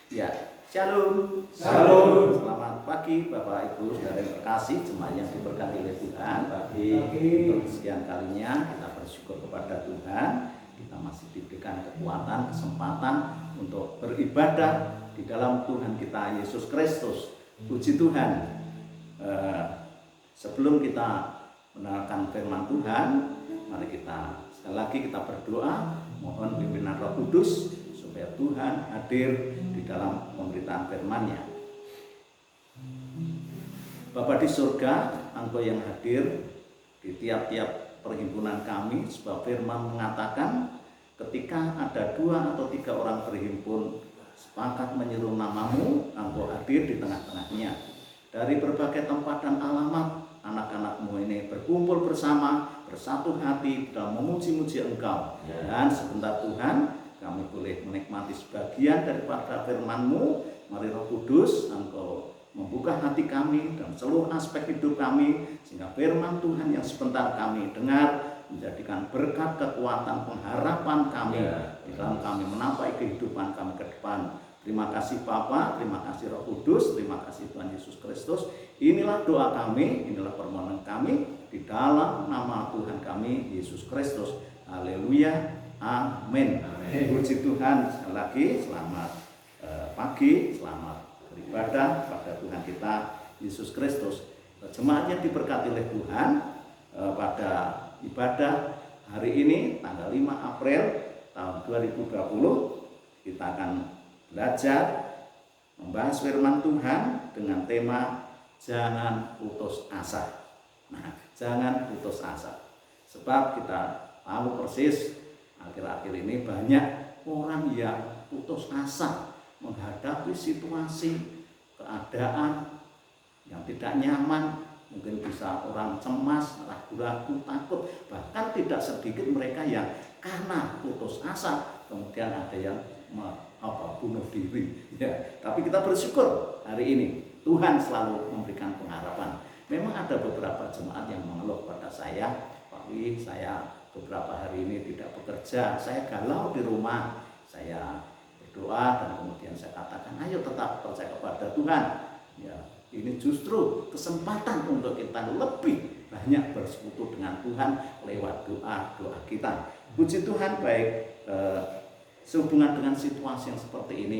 Ya, shalom. Shalom. Selamat pagi Bapak Ibu Saudara yang terkasih, jemaat yang diberkati oleh Tuhan. Bagi untuk sekian kalinya kita bersyukur kepada Tuhan. Kita masih diberikan kekuatan, kesempatan untuk beribadah di dalam Tuhan kita Yesus Kristus. Puji Tuhan. Sebelum kita mendengarkan firman Tuhan, mari kita sekali lagi kita berdoa, mohon pimpinan Roh Kudus supaya Tuhan hadir di dalam pemberitaan firman-Nya. Bapa di surga, Engkau yang hadir di tiap-tiap perhimpunan kami, sebab firman mengatakan ketika ada 2 atau 3 orang berhimpun sepakat menyeru namamu, Engkau hadir di tengah-tengahnya. Dari berbagai tempat dan alamat, anak-anakmu ini berkumpul bersama, bersatu hati dalam memuji-muji Engkau. Dan sebentar Tuhan, kami boleh menikmati sebagian daripada firman-Mu. Mari Roh Kudus, Engkau membuka hati kami dan seluruh aspek hidup kami, sehingga firman Tuhan yang sebentar kami dengar menjadikan berkat, kekuatan, pengharapan kami di dalam kami menapai kehidupan kami ke depan. Terima kasih Bapa, terima kasih Roh Kudus, terima kasih Tuhan Yesus Kristus. Inilah doa kami, inilah permohonan kami di dalam nama Tuhan kami Yesus Kristus. Haleluya. Amin. Puji Tuhan. Sekali lagi selamat pagi, selamat beribadah pada Tuhan kita Yesus Kristus. Jemaat yang diberkati oleh Tuhan, pada ibadah hari ini tanggal 5 April tahun 2020 kita akan belajar membahas firman Tuhan dengan tema jangan putus asa. Nah, jangan putus asa. Sebab kita tahu persis akhir-akhir ini banyak orang yang putus asa menghadapi situasi, keadaan yang tidak nyaman. Mungkin bisa orang cemas, ragu-ragu, takut. Bahkan tidak sedikit mereka yang karena putus asa kemudian ada yang bunuh diri. Ya, tapi kita bersyukur hari ini Tuhan selalu memberikan pengharapan. Memang ada beberapa jemaat yang mengeluh pada saya, Pak Wi, saya beberapa hari ini tidak bekerja, saya galau di rumah. Saya berdoa dan kemudian saya katakan, ayo tetap percaya kepada Tuhan. Ya, ini justru kesempatan untuk kita lebih banyak bersekutu dengan Tuhan lewat doa kita. Puji Tuhan, baik sehubungan dengan situasi yang seperti ini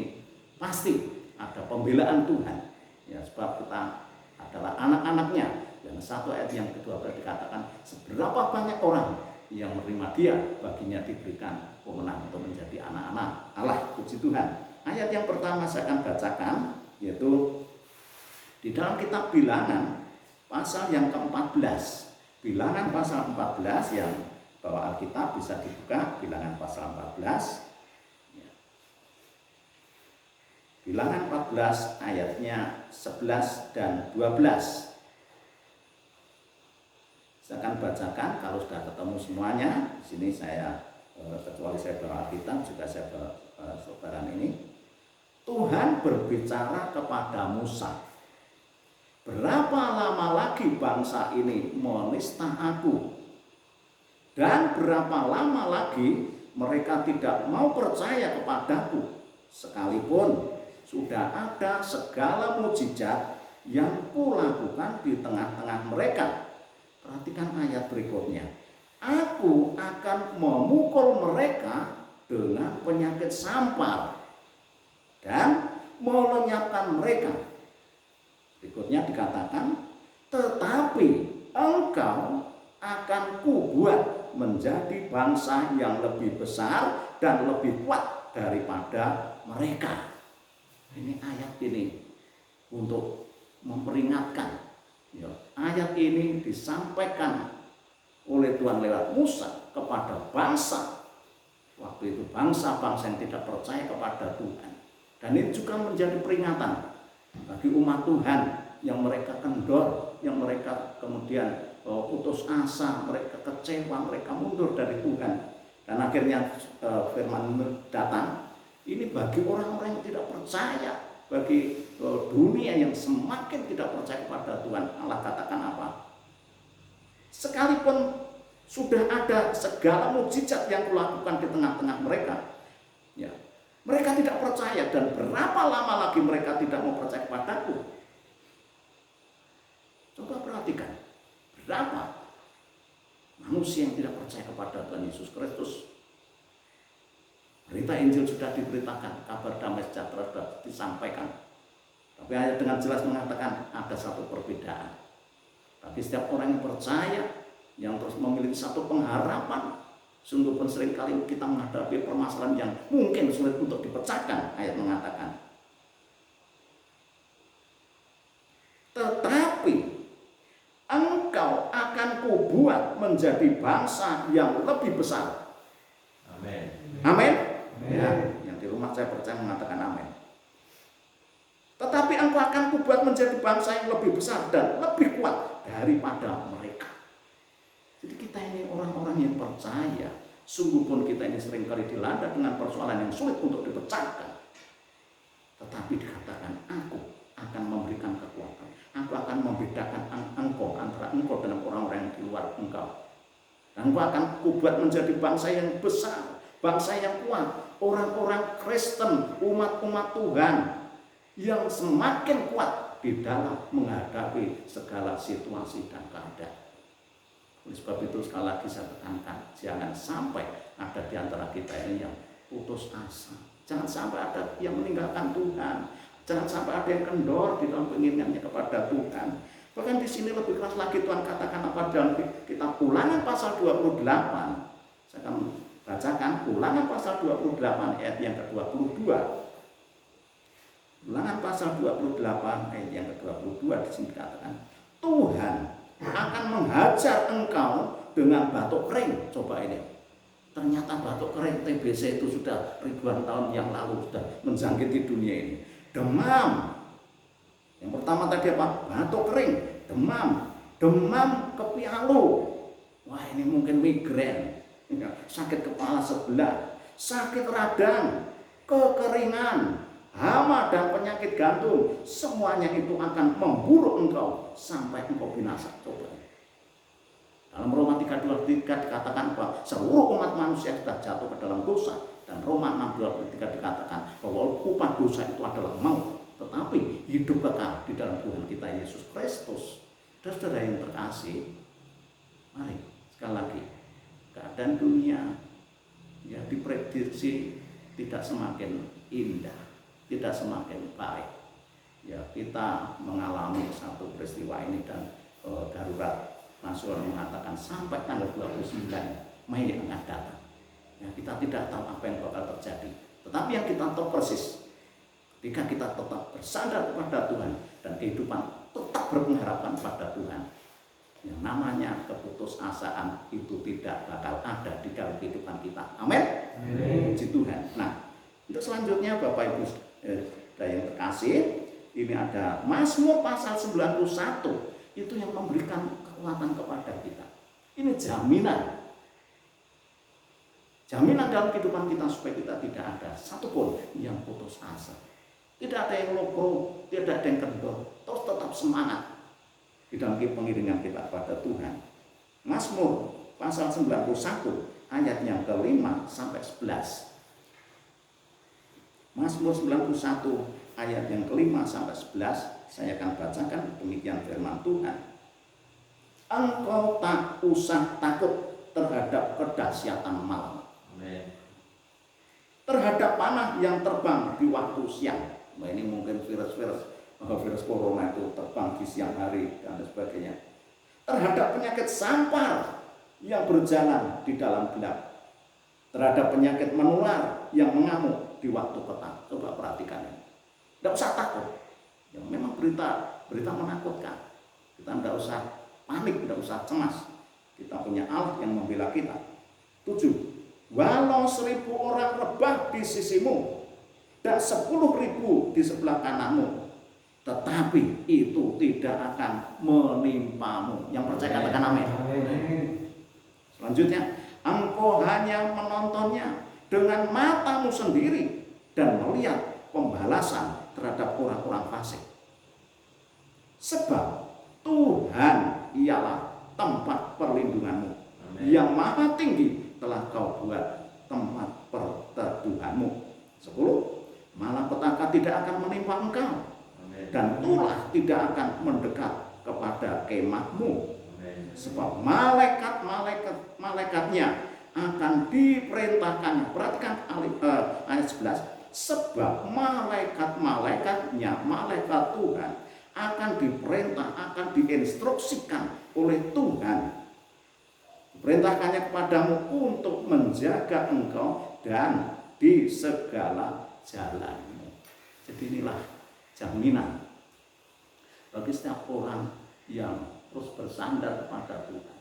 pasti ada pembelaan Tuhan. Ya, sebab kita adalah anak-anaknya. Dan satu ayat yang kedua dikatakan, seberapa banyak orang yang menerima dia, baginya diberikan kemenangan untuk menjadi anak-anak Allah. Puji Tuhan. Ayat yang pertama saya akan bacakan, yaitu di dalam kitab Bilangan pasal yang ke-14. Bilangan pasal 14 yang bawa Alkitab bisa dibuka, Bilangan pasal 14. Bilangan 14 ayatnya 11 dan 12. Saya akan bacakan kalau sudah ketemu semuanya. Di sini saya kecuali saya bawa Alkitab juga saya bawa sebaran ini. Tuhan berbicara kepada Musa, berapa lama lagi bangsa ini menista aku? Dan berapa lama lagi mereka tidak mau percaya kepadaku? Sekalipun sudah ada segala mukjizat yang kulakukan di tengah-tengah mereka. Perhatikan ayat berikutnya. Aku akan memukul mereka dengan penyakit sampar dan melenyapkan mereka. Berikutnya dikatakan, tetapi engkau akan kubuat menjadi bangsa yang lebih besar dan lebih kuat daripada mereka. Ini ayat ini untuk memperingatkan. Ya, ayat ini disampaikan oleh Tuhan lewat Musa kepada bangsa. Waktu itu bangsa-bangsa yang tidak percaya kepada Tuhan. Dan ini juga menjadi peringatan bagi umat Tuhan yang mereka kendor, yang mereka kemudian putus asa, mereka kecewa, mereka mundur dari Tuhan. Dan akhirnya firman datang. Ini bagi orang-orang yang tidak percaya, bagi dunia yang semakin tidak percaya kepada Tuhan. Allah katakan apa? Sekalipun sudah ada segala mukjizat yang kulakukan di tengah-tengah mereka, ya, mereka tidak percaya percaya, dan berapa lama lagi mereka tidak mau percaya kepadaku? Coba perhatikan, berapa manusia yang tidak percaya kepada Tuhan Yesus Kristus. Berita Injil sudah diberitakan, kabar damai sejahtera sudah disampaikan, tapi ayat dengan jelas mengatakan ada satu perbedaan. Bagi setiap orang yang percaya, yang terus memiliki satu pengharapan, sungguh pun seringkali kita menghadapi permasalahan yang mungkin sulit untuk dipecahkan. Ayat mengatakan, tetapi engkau akan kubuat menjadi bangsa yang lebih besar. Amin. Amin. Ya, yang di rumah saya percaya mengatakan amin. Tetapi engkau akan kubuat menjadi bangsa yang lebih besar dan lebih kuat daripada mereka. Jadi kita ini orang-orang yang percaya, sungguh pun kita ini seringkali dilanda dengan persoalan yang sulit untuk dipecahkan. Tetapi dikatakan, aku akan memberikan kekuatan. Aku akan membedakan engkau antara engkau dengan orang-orang yang di luar engkau. Dan engkau akan kubuat menjadi bangsa yang besar, bangsa yang kuat. Orang-orang Kristen, umat-umat Tuhan yang semakin kuat di dalam menghadapi segala situasi dan keadaan. Oleh sebab itu sekali lagi saya tekankan, jangan sampai ada di antara kita ini yang putus asa. Jangan sampai ada yang meninggalkan Tuhan. Jangan sampai ada yang kendor di dalam penginginannya kepada Tuhan. Bahkan di sini lebih keras lagi Tuhan katakan apa dalam kitab Ulangan pasal 28. Saya akan bacakan Ulangan pasal 28 ayat yang ke-22. Ulangan pasal 28 ayat yang ke-22 di sini dikatakan, Tuhan akan menghajar engkau dengan batuk kering. Coba ini, ternyata batuk kering TBC itu sudah ribuan tahun yang lalu sudah menjangkiti dunia ini. Demam, yang pertama tadi apa? Batuk kering, demam kepialu. Wah, ini mungkin migrain, sakit kepala sebelah, sakit radang, kekeringan, hama dan penyakit gantung, semuanya itu akan memburuk engkau sampai engkau binasa. Coba. Dalam Roma 3:23 dikatakan bahwa seluruh umat manusia sudah jatuh ke dalam dosa, dan Roma 6:23 dikatakan bahwa upah dosa itu adalah maut, tetapi hidup kekal di dalam Tuhan kita Yesus Kristus. Saudara yang terkasih, mari sekali lagi, keadaan dunia ya diprediksi tidak semakin indah, tidak semakin baik. Ya, kita mengalami satu peristiwa ini dan darurat nasional mengatakan sampai tanggal 29 Mei yang akan datang. Ya, kita tidak tahu apa yang bakal terjadi. Tetapi yang kita tahu persis, ketika kita tetap bersandar kepada Tuhan dan kehidupan tetap berpengharapan pada Tuhan, yang namanya keputusasaan itu tidak bakal ada di dalam kehidupan kita. Amin. Puji Tuhan. Nah, untuk selanjutnya Bapak Ibu yang terkasih, ini ada Mazmur pasal 91, itu yang memberikan kekuatan kepada kita. Ini jaminan dalam kehidupan kita supaya kita tidak ada satupun yang putus asa, tidak ada yang lupa, tidak ada yang kendor, terus tetap semangat di dalam pengiringan kita kepada Tuhan. Mazmur pasal 91 ayat yang ke-5 sampai 11. Mazmur 91 ayat yang ke-5 sampai 11, saya akan bacakan demikian firman Tuhan. Engkau tak usah takut terhadap kedahsyatan malam, terhadap panah yang terbang di waktu siang. Nah, ini mungkin virus corona itu terbang di siang hari dan sebagainya. Terhadap penyakit sampar yang berjalan di dalam gelap, terhadap penyakit menular yang mengamuk di waktu petang. Coba perhatikan ini. Tidak usah takut. Ya, memang berita menakutkan. Kita tidak usah panik, tidak usah cemas. Kita punya Allah yang membela kita. 7. Walau 1.000 orang rebah di sisimu dan 10.000 di sebelah kananmu, tetapi itu tidak akan menimpamu. Yang percaya katakan amin. Selanjutnya, engkau hanya menontonnya dengan matamu sendiri dan melihat pembalasan terhadap orang-orang fasik. Sebab Tuhan ialah tempat perlindunganmu. Yang maha tinggi telah kau buat tempat perteduhanmu. 10. malapetaka tidak akan menimpa engkau, dan tulah tidak akan mendekat kepada kemahmu. Sebab malaikatnya akan diperintahkannya. Perhatikan ayat 11. Sebab malaikatnya, malaikat Tuhan akan diperintah, akan diinstruksikan oleh Tuhan. Perintahkannya kepadamu untuk menjaga engkau dan di segala jalanmu. Jadi inilah jaminan bagi setiap orang yang terus bersandar kepada Tuhan.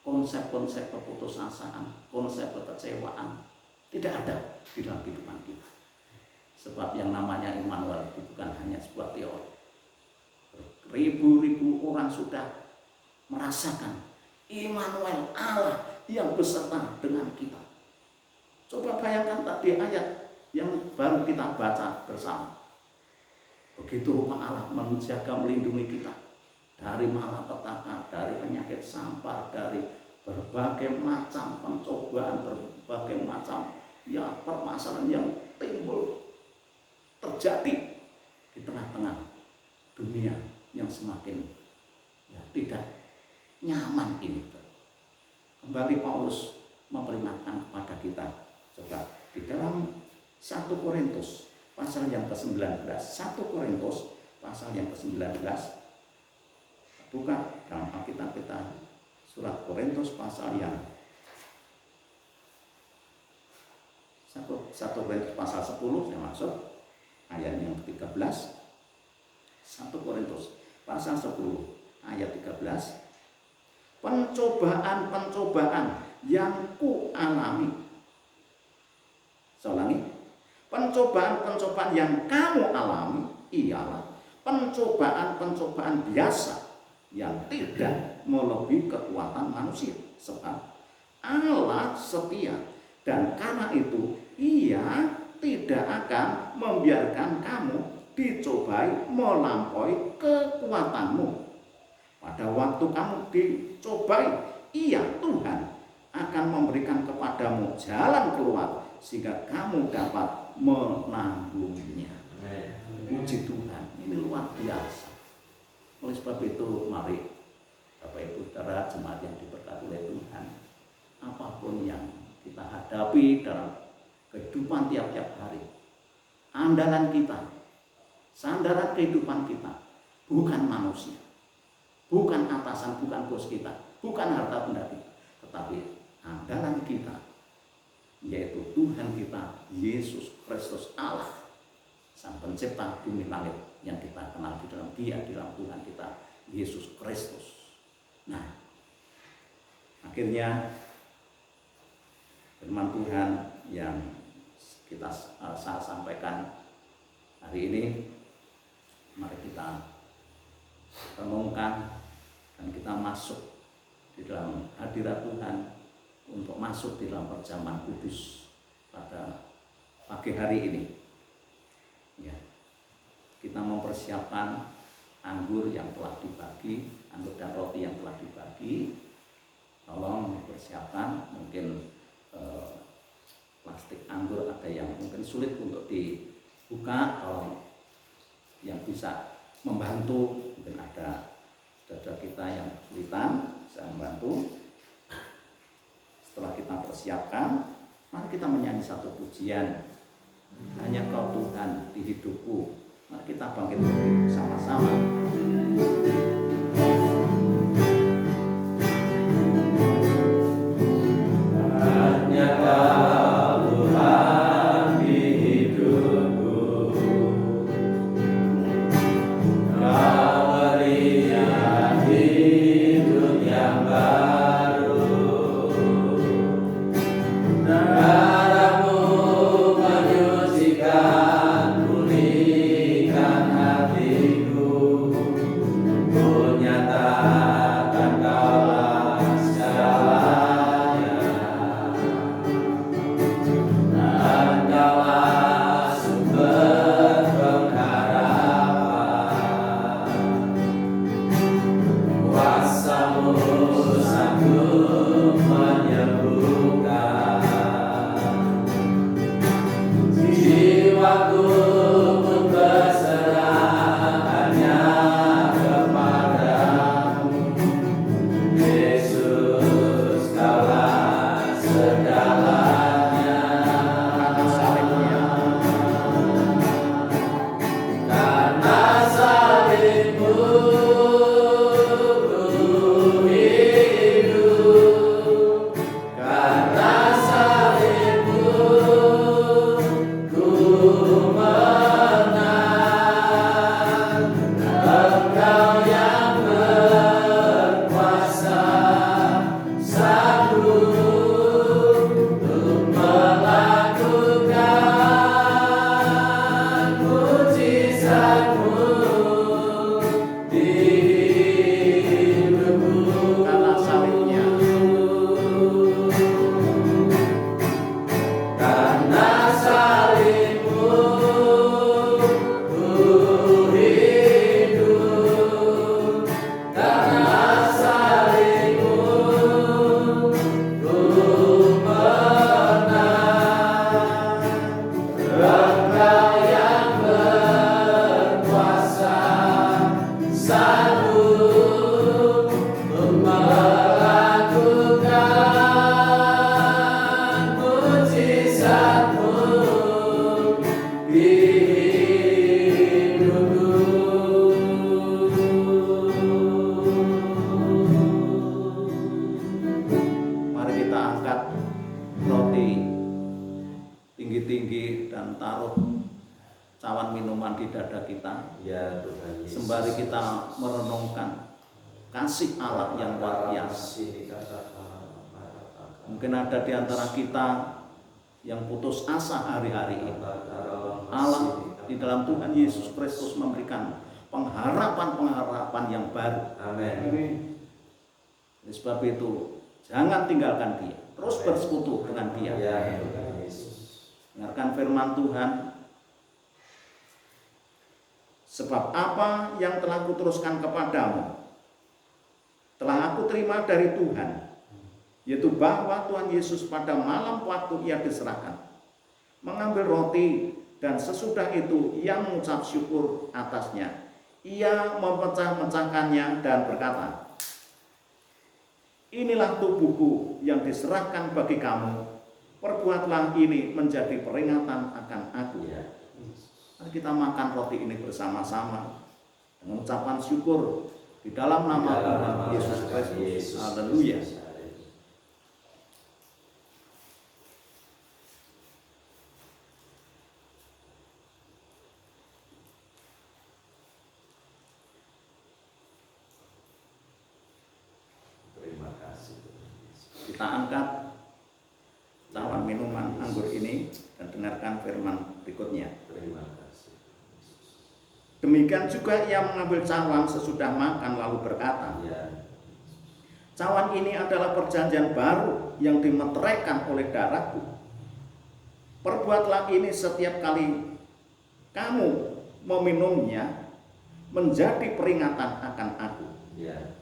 Konsep-konsep keputusasaan, konsep kekecewaan tidak ada di dalam kehidupan kita. Sebab yang namanya Immanuel itu bukan hanya sebuah teori. Ribu-ribu orang sudah merasakan Immanuel, Allah yang beserta dengan kita. Coba bayangkan tadi ayat yang baru kita baca bersama. Begitu rupa Allah menjaga, melindungi kita dari malapetaka, dari penyakit sampar, dari berbagai macam pencobaan, berbagai macam permasalahan yang timbul terjadi di tengah-tengah dunia yang semakin tidak nyaman ini. Kembali Paulus memperingatkan kepada kita. Coba di dalam 1 Korintus pasal yang ke-19, 1 Korintus pasal yang ke-19, buka dalam Alkitab kita, surat Korintus pasal yang 1 Korintus pasal 10, saya maksud ayat yang ke-13. 1 Korintus pasal 10 ayat 13. Pencobaan-pencobaan yang ku alami. Saya ulangi. Pencobaan-pencobaan yang kamu alami ialah pencobaan-pencobaan biasa yang tidak melebihi kekuatan manusia. Sebab Allah setia, dan karena itu Ia tidak akan membiarkan kamu dicobai melampaui kekuatanmu. Pada waktu kamu dicobai, Ia, Tuhan, akan memberikan kepadamu jalan keluar sehingga kamu dapat menanggungnya. Puji Tuhan, ini luar biasa. Oleh sebab itu, mari Bapak Ibu Saudara jemaat yang diberkati oleh Tuhan, apapun yang kita hadapi dalam kehidupan tiap-tiap hari, andalan kita, sandaran kehidupan kita bukan manusia, bukan atasan, bukan bos kita, bukan harta benda kita, tetapi andalan kita yaitu Tuhan kita, Yesus Kristus Allah, Sang Pencipta bumi langit, yang kita kenal di dalam Dia, di dalam Tuhan kita, Yesus Kristus. Nah, akhirnya firman Tuhan yang kita saya sampaikan hari ini, mari kita renungkan dan kita masuk di dalam hadirat Tuhan untuk masuk di dalam perjamuan kudus pada pagi hari ini. Ya, kita mempersiapkan anggur yang telah dibagi, anggur dan roti yang telah dibagi. Tolong dipersiapkan, mungkin plastik anggur ada yang mungkin sulit untuk dibuka, tolong yang bisa membantu, mungkin ada saudara kita yang kesulitan, saya membantu. Setelah kita persiapkan, mari kita menyanyi satu pujian, hanya Kau Tuhan di hidupku. Mari kita bangkit berdiri bersama-sama. Pulihkan hatiku. dan taruh cawan minuman di dada kita. Ya Tuhan Yesus. Sembari kita merenungkan kasih Allah yang luar biasa. Mungkin ada di antara kita yang putus asa hari-hari ini. Allah di dalam Tuhan Yesus Kristus memberikan pengharapan-pengharapan yang baru. Amin. Oleh sebab itu, jangan tinggalkan Dia. Terus bersekutu dengan Dia. Ya Tuhan Yesus. Dengarkan firman Tuhan. Sebab apa yang telah kuteruskan kepadamu telah aku terima dari Tuhan, yaitu bahwa Tuhan Yesus pada malam waktu Ia diserahkan mengambil roti, dan sesudah itu Ia mengucap syukur atasnya. Ia memecah-mecahkannya dan berkata, inilah tubuhku yang diserahkan bagi kamu, perbuatlah ini menjadi peringatan akan aku. Mari kita makan roti ini bersama-sama dengan ucapan syukur di dalam nama Tuhan Yesus Kristus. Haleluya. Terima kasih Tuhan Yesus. Kita angkat cawan minuman anggur ini dan dengarkan firman berikutnya. Terima kasih. Demikian juga Ia mengambil cawan sesudah makan lalu berkata, Ya. cawan ini adalah perjanjian baru yang dimeteraikan oleh darahku. Perbuatlah ini setiap kali kamu meminumnya menjadi peringatan akan aku. Ya.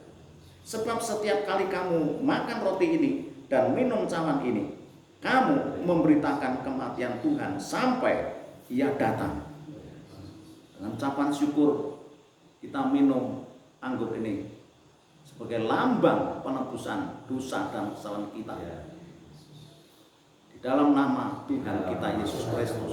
Sebab setiap kali kamu makan roti ini dan minum cawan ini, kamu memberitakan kematian Tuhan sampai Ia datang. Dengan ucapan syukur kita minum anggur ini sebagai lambang penebusan dosa dan kesalahan kita. Ya. Di dalam nama Tuhan kita Yesus Kristus.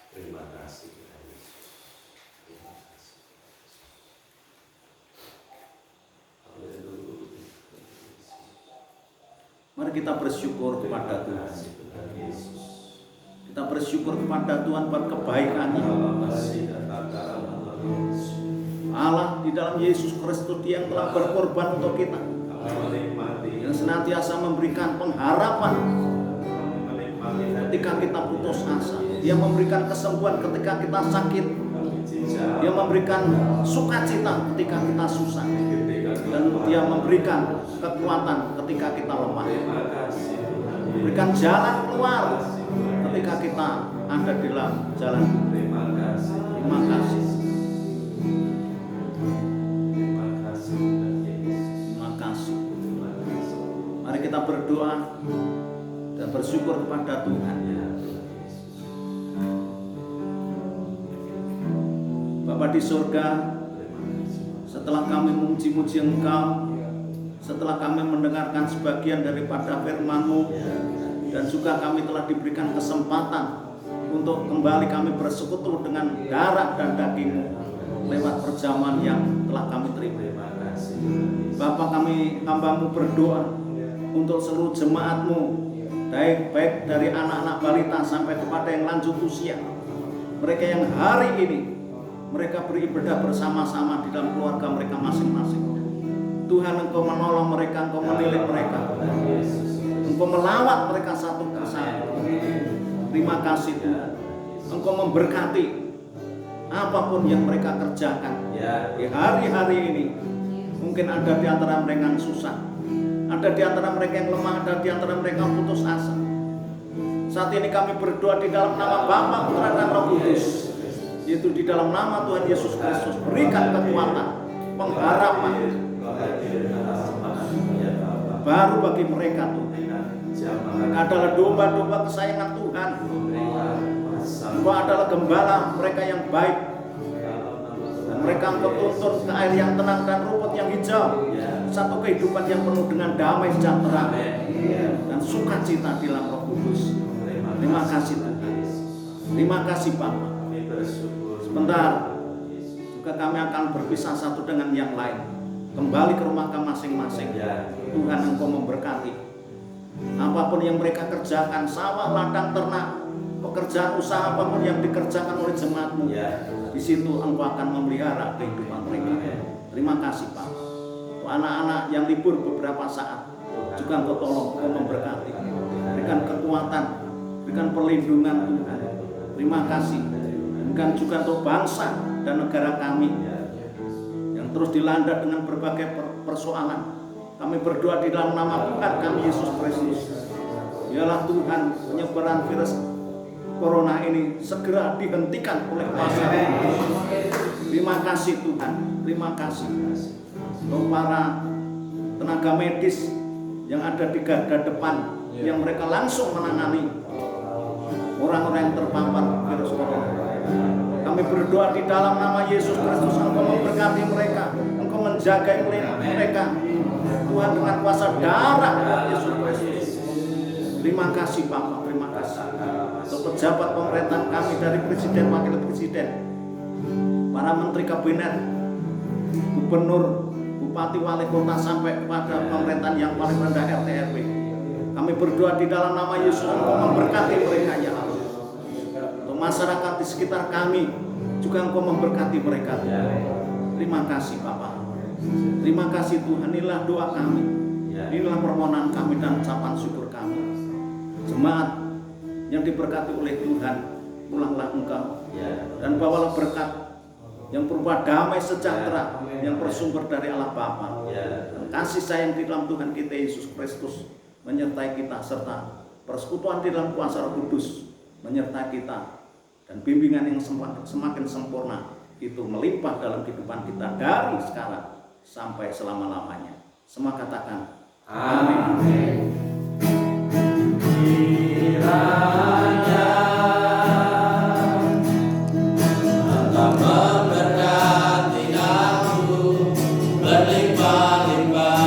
Terima kasih Tuhan Yesus. Terima kasih. Haleluya. Mari kita bersyukur kepada Tuhan. Tuhan Yesus. Kita bersyukur kepada Tuhan buat kebaikan-Nya. Allah di dalam Yesus Kristus, Dia yang telah berkorban untuk kita, yang senantiasa memberikan pengharapan ketika kita putus asa. Dia memberikan kesembuhan ketika kita sakit. Dia memberikan sukacita ketika kita susah, dan Dia memberikan kekuatan ketika kita lemah, memberikan jalan keluar ketika kita ada di dalam jalan. Terima kasih. Terima kasih. Mari kita berdoa dan bersyukur kepada Tuhan. Bapa di surga, setelah kami memuji-muji Engkau, setelah kami mendengarkan sebagian daripada firman-Mu, dan juga kami telah diberikan kesempatan untuk kembali kami bersekutu dengan darah dan daging-Mu lewat perjamuan yang telah kami terima. Bapa, kami hamba-Mu berdoa untuk seluruh jemaat-Mu, baik dari anak-anak balita sampai kepada yang lanjut usia, mereka yang hari ini mereka beribadah bersama-sama di dalam keluarga mereka masing-masing. Tuhan, Engkau menolong mereka, Engkau menilik mereka, Engkau melawat mereka satu persatu. Terima kasih Tuhan. Engkau memberkati apapun yang mereka kerjakan di hari-hari ini. Mungkin ada di antara mereka yang susah, ada di antara mereka yang lemah, ada di antara mereka yang putus asa. Saat ini kami berdoa di dalam nama Bapa, Putra dan Roh Kudus, yaitu di dalam nama Tuhan Yesus Kristus. Berikan kekuatan, pengharapan baru bagi mereka Tuhan. Mereka adalah domba-domba kesayangan Tuhan. Engkau adalah gembala mereka yang baik, dan mereka Engkau tuntun ke air yang tenang dan rumput yang hijau, satu kehidupan yang penuh dengan damai sejahtera dan sukacita di dalam Roh Kudus. Terima kasih Tuhan. Terima kasih Bapa. Sebentar juga kami akan berpisah satu dengan yang lain. kembali ke rumah masing-masing. Tuhan, Engkau memberkati apapun yang mereka kerjakan, sawah, ladang, ternak, pekerjaan usaha apapun yang dikerjakan oleh jemaat-Mu, di situ Engkau akan memelihara kehidupan mereka. Terima kasih Pak. Anak-anak yang libur beberapa saat juga Engkau tolong, Engkau memberkati, berikan kekuatan, berikan perlindungan Tuhan. Terima kasih. Demikian juga untuk bangsa dan negara kami yang terus dilanda dengan berbagai persoalan. Kami berdoa di dalam nama Tuhan kami Yesus Kristus. Biarlah Tuhan, penyebaran virus corona ini segera dihentikan oleh kuasa Tuhan. Terima kasih Tuhan. Terima kasih untuk para tenaga medis yang ada di garda depan, yang mereka langsung menangani orang-orang yang terpapar virus corona. Kami berdoa di dalam nama Yesus Kristus, Engkau memberkati mereka, Engkau menjaga mereka Tuhan dengan kuasa darah Yesus Kristus. Terima kasih Bapak, terima kasih untuk pejabat pemerintahan kami dari Presiden, Wakil Presiden, para Menteri Kabinet, Gubernur, Bupati, Wali Kota, sampai kepada pemerintahan yang paling rendah RT RW. Kami berdoa di dalam nama Yesus, Engkau memberkati mereka ya Allah. Untuk masyarakat di sekitar kami juga Engkau memberkati mereka. Terima kasih Bapak. Terima kasih Tuhan. Inilah doa kami, inilah permohonan kami dan ucapan syukur kami. Jemaat yang diberkati oleh Tuhan, pulanglah engkau dan bawalah berkat yang berupa damai sejahtera yang bersumber dari Allah Bapa dan kasih sayang di dalam Tuhan kita Yesus Kristus menyertai kita, serta persekutuan di dalam kuasa Roh Kudus menyertai kita, dan bimbingan yang semakin sempurna itu melimpah dalam kehidupan kita dari sekarang sampai selama-lamanya. Semua katakan amin. Kiranya Allah memberkati aku berlimpah-limpah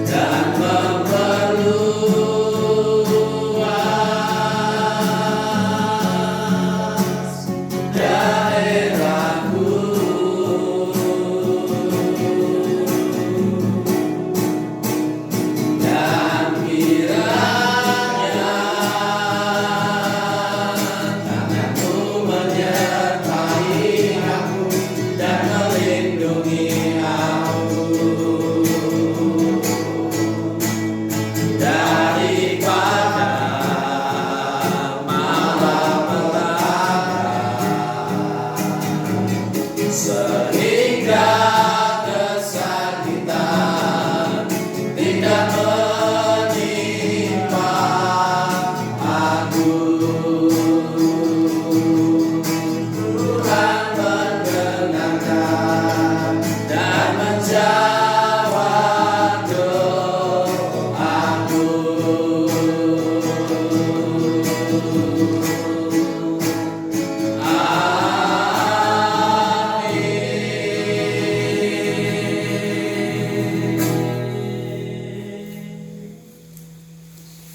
dan memperluas daerahku. Sehingga kesakitan tidak menimpa aku. Tuhan mendengarkan dan menjawab